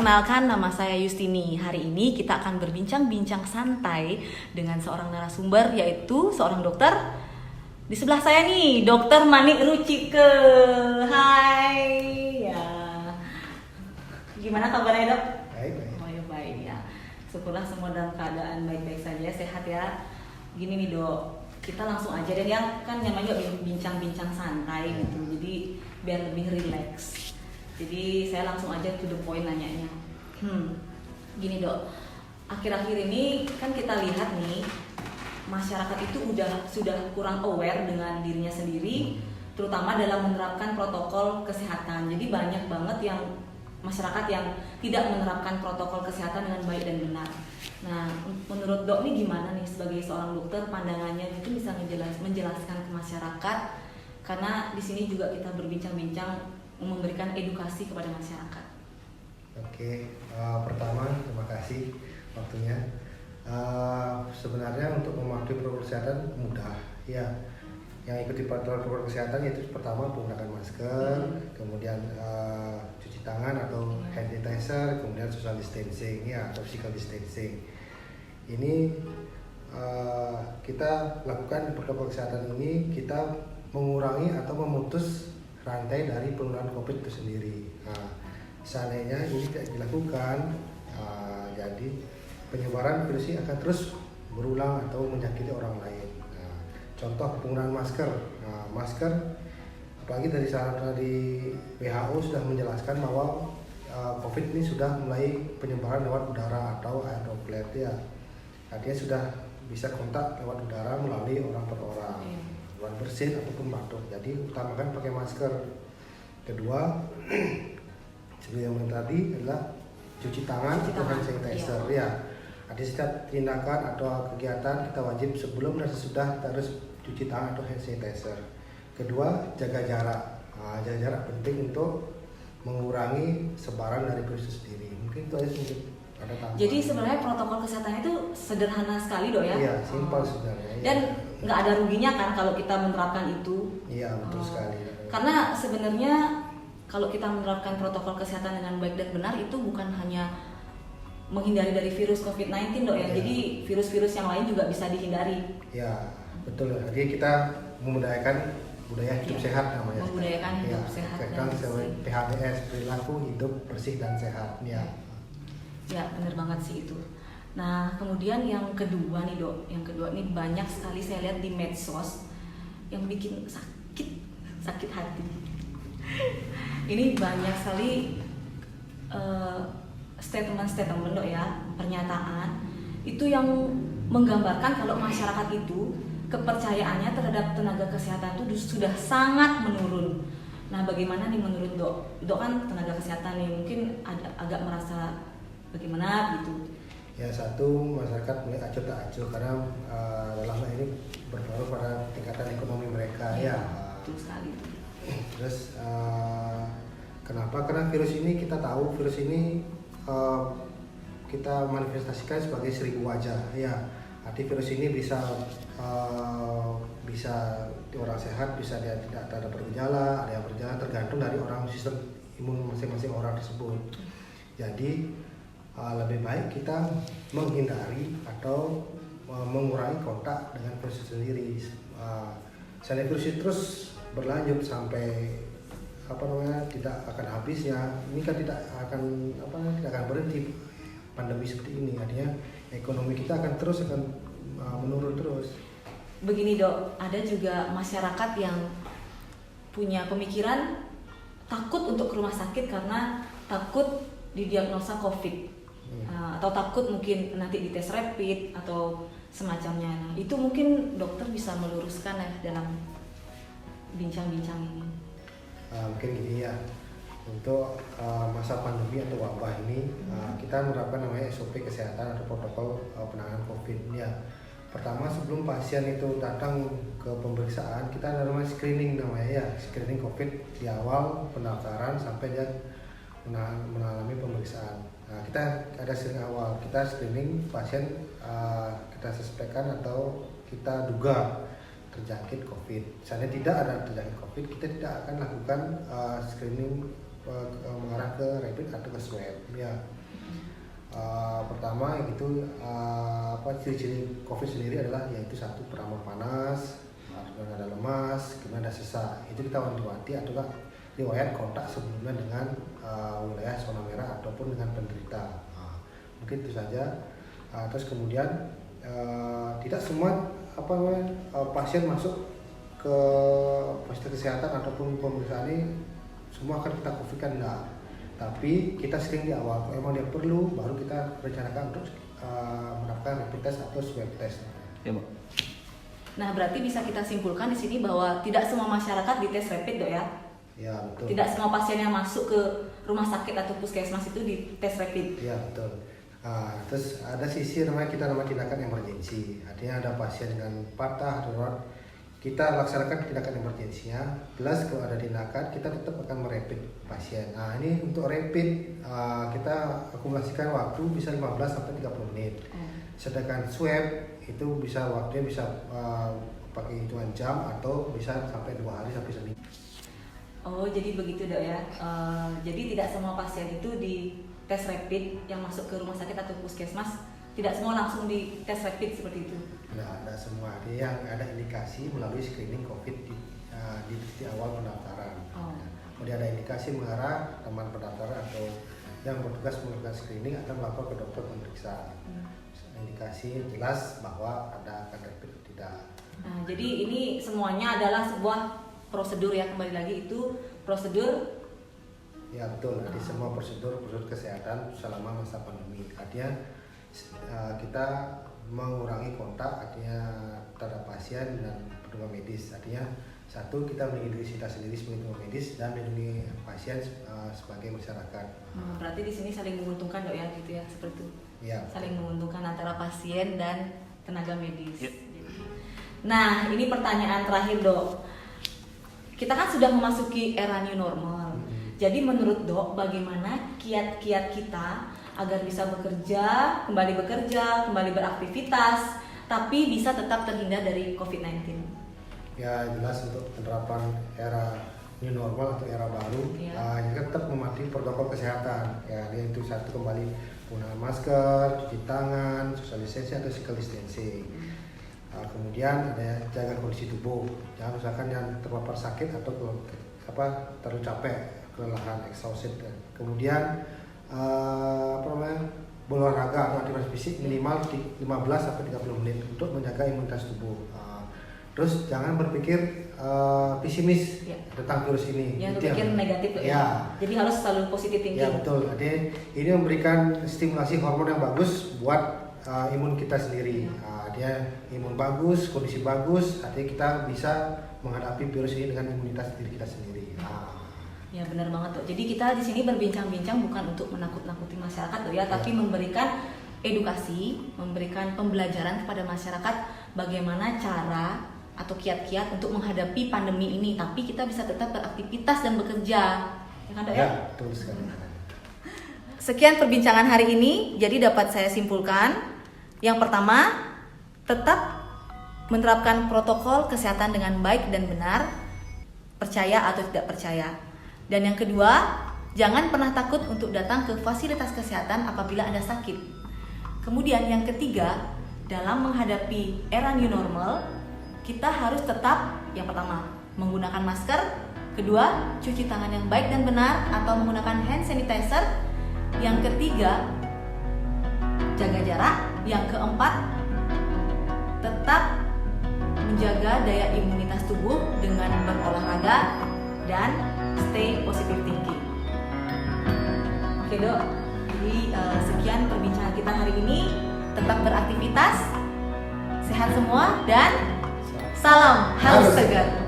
perkenalkan, nama saya Yustini. Hari ini kita akan berbincang-bincang santai dengan seorang narasumber, yaitu seorang dokter. Di sebelah saya nih, Dokter Manik Rucike. Hai. Ya. Gimana kabarnya, Dok? Baik. Oh ya, baik ya. Syukurlah semua dalam keadaan baik-baik saja, sehat ya. Gini nih, Dok. Kita langsung aja deh, yang kan namanya bincang-bincang santai gitu. Jadi biar lebih rileks. Jadi saya langsung aja to the point nanyanya. Gini, Dok. Akhir-akhir ini kan kita lihat nih, masyarakat itu sudah kurang aware dengan dirinya sendiri, terutama dalam menerapkan protokol kesehatan. Jadi banyak banget yang masyarakat yang tidak menerapkan protokol kesehatan dengan baik dan benar. Nah, menurut Dok nih gimana nih sebagai seorang dokter, pandangannya mungkin bisa menjelaskan ke masyarakat, karena di sini juga kita berbincang-bincang memberikan edukasi kepada masyarakat. Oke, pertama terima kasih waktunya. Sebenarnya untuk mematuhi protokol kesehatan mudah ya. Yang ikuti protokol kesehatan yaitu pertama menggunakan masker, kemudian cuci tangan atau hand sanitizer, kemudian social distancing ya atau physical distancing. Ini kita lakukan protokol kesehatan ini, kita mengurangi atau memutus rantai dari penularan COVID itu sendiri. Nah, seandainya ini tidak dilakukan, jadi penyebaran virus ini akan terus berulang atau menyakiti orang lain. Nah, contoh penggunaan masker. Nah, masker, apalagi dari saran di WHO sudah menjelaskan bahwa COVID ini sudah mulai penyebaran lewat udara atau air droplet ya. Artinya sudah bisa kontak lewat udara melalui orang per orang. Bersin ataupun batuk, jadi utamakan pakai masker. Kedua, seperti yang tadi adalah cuci tangan atau hand sanitizer ya. Ada setiap tindakan atau kegiatan kita wajib sebelum dan sesudah kita harus cuci tangan atau hand sanitizer. Kedua, jaga jarak. Jaga jarak penting untuk mengurangi sebaran dari virus itu sendiri. Mungkin itu aja mungkin. Jadi sebenarnya protokol kesehatan itu sederhana sekali, Dok ya? Iya, simpel sebenarnya. Dan nggak ada ruginya kan kalau kita menerapkan itu? Iya, betul sekali. Karena sebenarnya kalau kita menerapkan protokol kesehatan dengan baik dan benar, itu bukan hanya menghindari dari virus COVID-19, Dok ya? Iya. Jadi virus-virus yang lain juga bisa dihindari. Ya, betul. Jadi kita memudayakan budaya hidup sehat namanya. Membudayakan hidup sehat dan bersih. PHBS, perilaku hidup bersih dan sehat. Ya, benar banget sih itu. Nah, kemudian yang kedua nih, Dok. Yang kedua nih banyak sekali saya lihat di medsos yang bikin sakit hati. Ini banyak sekali statement-statement, Dok ya, pernyataan itu yang menggambarkan kalau masyarakat itu kepercayaannya terhadap tenaga kesehatan itu sudah sangat menurun. Nah, bagaimana nih menurut Dok? Dok kan tenaga kesehatan nih, mungkin agak merasa bagaimana gitu? Ya, satu, masyarakat mulai acuh tak acuh karena dalam hal ini berpengaruh pada tingkatan ekonomi mereka ya. Betul sekali. Terus kenapa? Karena virus ini kita tahu virus ini kita manifestasikan sebagai 1000 wajah ya. Arti virus ini bisa di orang sehat, bisa dia tidak ada bergejala, ada yang bergejala, tergantung dari orang sistem imun masing-masing orang tersebut. Jadi lebih baik kita menghindari atau mengurangi kontak dengan virus itu sendiri. Seandainya virus itu terus berlanjut sampai tidak akan habisnya, ini kan tidak akan berhenti pandemi seperti ini. Artinya ekonomi kita akan menurun terus. Begini, Dok, ada juga masyarakat yang punya pemikiran takut untuk ke rumah sakit karena takut didiagnosa COVID. Atau takut mungkin nanti dites rapid atau semacamnya. Nah, itu mungkin dokter bisa meluruskan ya dalam bincang-bincang ini. Mungkin gini ya, untuk masa pandemi atau wabah ini kita menerapkan namanya SOP kesehatan atau protokol penanganan COVID ya. Pertama, sebelum pasien itu datang ke pemeriksaan, kita ada namanya screening namanya ya, screening COVID di awal pendaftaran sampai dia mengalami pemeriksaan. Nah, kita ada screening awal, kita screening pasien, kita suspekkan atau kita duga terjangkit COVID. Misalnya tidak ada terjangkit COVID, kita tidak akan lakukan screening mengarah ke rapid atau ke swab ya. Pertama itu ciri-ciri COVID sendiri adalah yaitu satu pertama panas, kemudian ada lemas, kemudian ada sesak. Itu kita wanti-wanti atau riwayat kontak sebelumnya dengan wilayah zona merah ataupun dengan penderita. Mungkin itu saja. Terus kemudian tidak semua pasien masuk ke fasilitas kesehatan ataupun pemeriksaan ini semua akan kita COVID-kan enggak. Tapi kita sering di awal, kalau memang dia perlu, baru kita rencanakan untuk mendapatkan rapid test atau swab test. Ya, Bu. Nah, berarti bisa kita simpulkan di sini bahwa tidak semua masyarakat dites rapid, Dok ya? Ya, betul. Tidak semua pasien yang masuk ke rumah sakit atau puskesmas itu dites rapid. Ya, betul. Terus ada sisi kita namanya tindakan emergensi. Artinya ada pasien dengan patah atau kita laksanakan tindakan emergensinya, plus kalau ada tindakan kita tetap akan merapid pasien. Ini untuk rapid kita akumulasikan waktu bisa 15 sampai 30 menit. Sedangkan swab itu waktunya bisa pakai hitungan jam atau bisa sampai 2 hari sampai seminggu. Oh, jadi begitu, Dok ya. Jadi tidak semua pasien itu di tes rapid yang masuk ke rumah sakit atau puskesmas, tidak semua langsung di tes rapid seperti itu. Nah, ada semua. Yang ada indikasi melalui screening COVID di awal pendaftaran. Kalau ada indikasi mengarah teman pendaftaran atau yang bertugas melakukan screening akan melapor ke dokter pemeriksa. Indikasi jelas bahwa ada akan rapid atau tidak. Nah, jadi ini semuanya adalah sebuah prosedur ya, kembali lagi itu prosedur. Ya betul, jadi semua prosedur kesehatan selama masa pandemi. Artinya kita mengurangi kontak artinya terhadap pasien dan petugas medis. Artinya satu, kita melindungi diri kita sendiri sebagai petugas medis dan melindungi pasien sebagai masyarakat. Berarti di sini saling menguntungkan, Dok ya, gitu ya, seperti itu. Ya. Saling menguntungkan antara pasien dan tenaga medis. Ya. Nah, ini pertanyaan terakhir, Dok. Kita kan sudah memasuki era new normal. Jadi menurut Dok, bagaimana kiat-kiat kita agar bisa kembali bekerja, kembali beraktivitas, tapi bisa tetap terhindar dari COVID-19? Ya, jelas untuk penerapan era new normal atau era baru, kita tetap mematuhi protokol kesehatan. Ya, yaitu satu, kembali penggunaan masker, cuci tangan, social distancing atau physical distancing. Kemudian ada jaga kondisi tubuh, jangan misalkan yang terpapar sakit atau terlalu capek, kelelahan, exhausted. Kemudian berolahraga atau aktivitas fisik minimal 15 sampai 30 menit untuk menjaga imunitas tubuh. Terus jangan berpikir pesimis tentang virus ini. Yang berpikir negatif ya. Jadi harus selalu positif thinking. Ya betul. Jadi ini memberikan stimulasi hormon yang bagus buat imun kita sendiri. Dia imun bagus, kondisi bagus, artinya kita bisa menghadapi virus ini dengan imunitas diri kita sendiri. Ya benar banget, Dok. Jadi kita di sini berbincang-bincang bukan untuk menakut-nakuti masyarakat, Dok ya, tapi memberikan edukasi, memberikan pembelajaran kepada masyarakat bagaimana cara atau kiat-kiat untuk menghadapi pandemi ini, tapi kita bisa tetap beraktivitas dan bekerja. Ya kan, Dok ya? Ya, betul sekali. Sekian perbincangan hari ini. Jadi dapat saya simpulkan, yang pertama, tetap menerapkan protokol kesehatan dengan baik dan benar, percaya atau tidak percaya. Dan yang kedua, jangan pernah takut untuk datang ke fasilitas kesehatan apabila Anda sakit. Kemudian yang ketiga, dalam menghadapi era new normal, kita harus tetap, yang pertama, menggunakan masker, kedua, cuci tangan yang baik dan benar atau menggunakan hand sanitizer, yang ketiga, jaga jarak, yang keempat, tetap menjaga daya imunitas tubuh dengan berolahraga dan stay positive thinking. Oke, Dok, jadi sekian perbincangan kita hari ini. Tetap beraktivitas, sehat semua, dan salam halus segar.